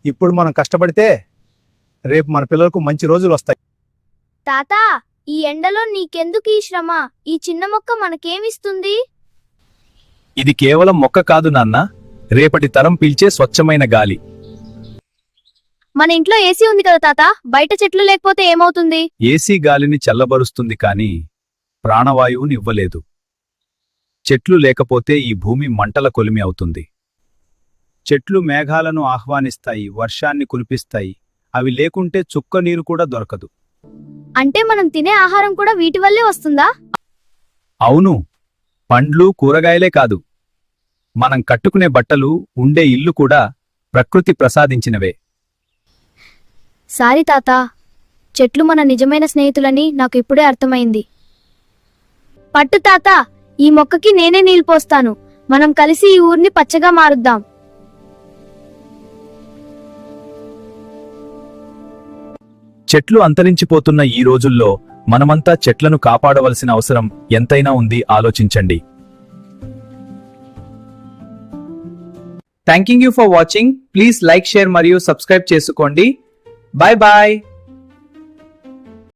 ఇప్పుడు మనం కష్టపడితే రేపు మన పిల్లలకు మంచి రోజులు వస్తాయి. తాత, ఈ ఎండలో నీకెందుకు ఈ శ్రమ? ఈ చిన్న మొక్క మనకేమిస్తుంది? ఇది కేవలం మొక్క కాదు నాన్న, రేపటి తరం పీల్చే స్వచ్ఛమైన గాలి. మన ఇంట్లో ఏసీ ఉంది కదా తాత, బయట చెట్లు లేకపోతే ఏమవుతుంది? ఏసీ గాలిని చల్లబరుస్తుంది కాని ప్రాణవాయువునివ్వలేదు. చెట్లు లేకపోతే ఈ భూమి మంటల కొలిమి అవుతుంది. చెట్లు మేఘాలను ఆహ్వానిస్తాయి, వర్షాన్ని కురిపిస్తాయి. అవి లేకుంటే చుక్క నీరు కూడా దొరకదు. అంటే మనం తినే ఆహారం కూడా వీటి వల్లే వస్తుందా? అవును, పండ్లు కూరగాయలే కాదు, మనం కట్టుకునే బట్టలు, ఉండే ఇల్లు కూడా ప్రకృతి ప్రసాదించినవే. సారీ తాత, చెట్లు మన నిజమైన స్నేహితులని నాకు ఇప్పుడే అర్థమైంది. పట్టు తాత, ఈ మొక్కకి నేనే నీళ్ళు పోస్తాను. మనం కలిసి ఈ ఊరిని పచ్చగా మారుద్దాం. చెట్లు అంతరించిపోతున్న ఈ రోజుల్లో మనమంతా చెట్లను కాపాడవలసిన అవసరం ఎంతైనా ఉంది. ఆలోచించండి. Thank you for watching. Please like, share మరియు సబ్స్క్రైబ్ చేసుకోండి. Bye bye.